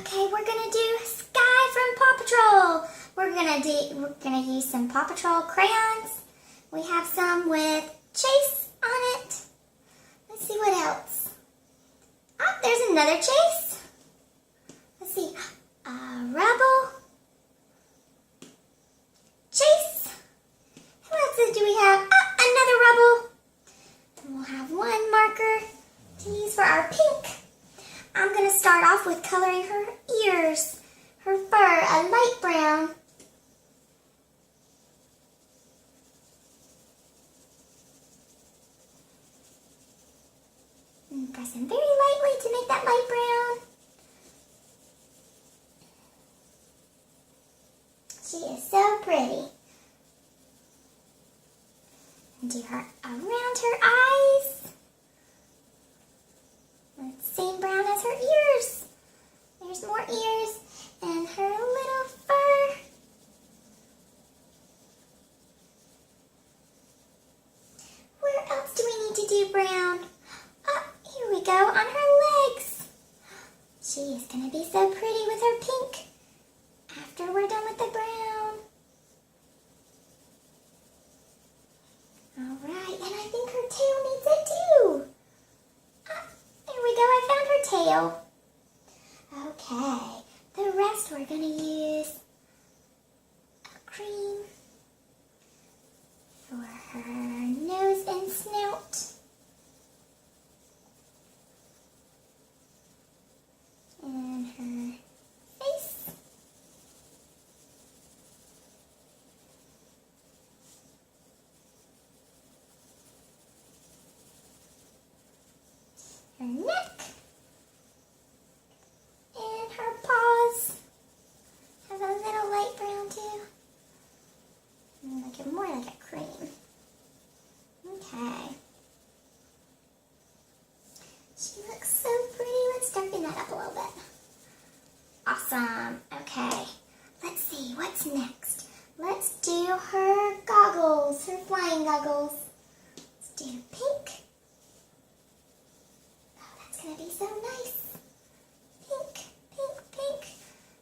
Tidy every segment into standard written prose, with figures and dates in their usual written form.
Okay, we're gonna do Sky from Paw Patrol. We're gonna use some Paw Patrol crayons. We have some with Chase on it. Let's see what else. Oh, there's another Chase. Let's see. Rebel. Chase. Who else do we have? Oh, another Rebel. And we'll have one marker to use for our pink. I'm going to start off with coloring her ears, her fur, a light brown. And pressing very lightly to make that light brown. She is so pretty. And do her around her eyes. Same brown as her ears. There's more ears and her little fur. Where else do we need to do brown? Oh, here we go on her legs. She is going to be so pretty with her pink after we're done with the brown. All right, and I think her tail needs it too. There we go, I found her tail. Okay, the rest we're going to use a cream for her nose and snout. And her face. Her neck, and her paws have a little light brown too. And make it more like a cream. Okay. She looks so pretty. Let's darken that up a little bit. Awesome. Okay. Let's see, what's next? Let's do her goggles, her flying goggles. Let's do pink. Gonna be so nice. Pink, pink, pink.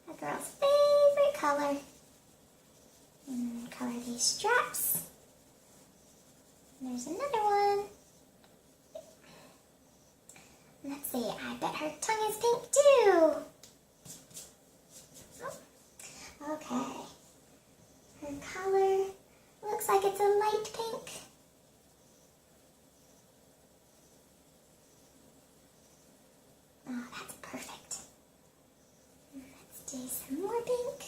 A girl's favorite color. And color these straps. And there's another one. Let's see, I bet her tongue is pink too. Oh. Okay. Her color looks like it's a light pink. Oh, that's perfect. Let's do some more pink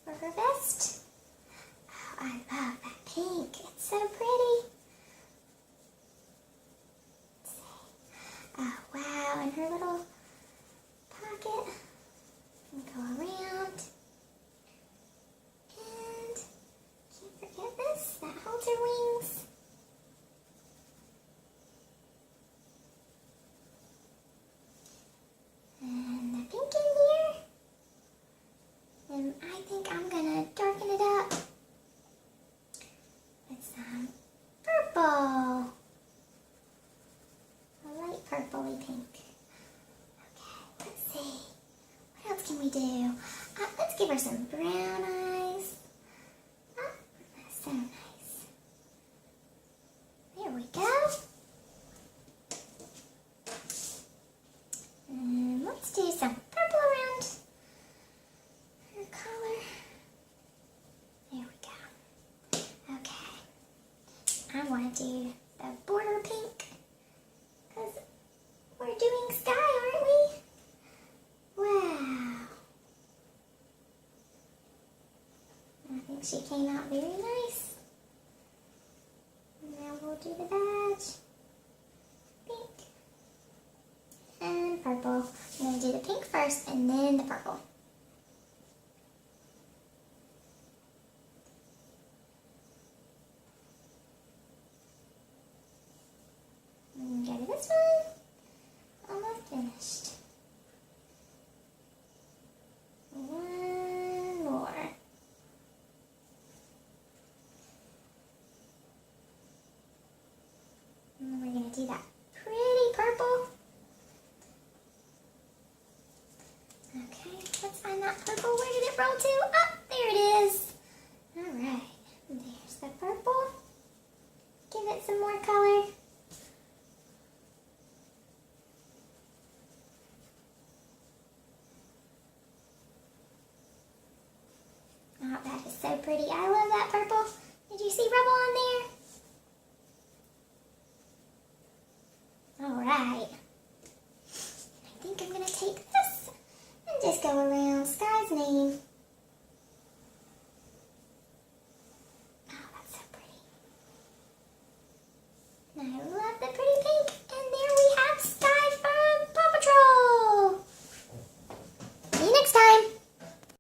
for her vest. Oh, I love that pink. It's so pretty. Let's see. Oh, wow. And her little pocket. And go around. And can't forget this. That holds her wings. And the pink in here. And I think I'm going to darken it up with some purple. A light purpley pink. Okay, let's see. What else can we do? Let's give her some brown eyes. Oh, that's so nice. There we go. And let's do some purple around her collar. There we go. Okay. I want to do the border pink because we're doing sky, aren't we? Wow. I think she came out very nice. Now we'll do the badge. Pink. And purple. I'm going to do the pink first and then the purple. And go to this one. Almost finished. One more. And we're going to do that pretty purple purple. Where did it roll to? Oh, there it is. All right. There's the purple. Give it some more color. Oh, that is so pretty. I love that purple. Did you see rubble on there? All right. I think I'm going to take this and just go around Sky's name. Oh, that's so pretty. Now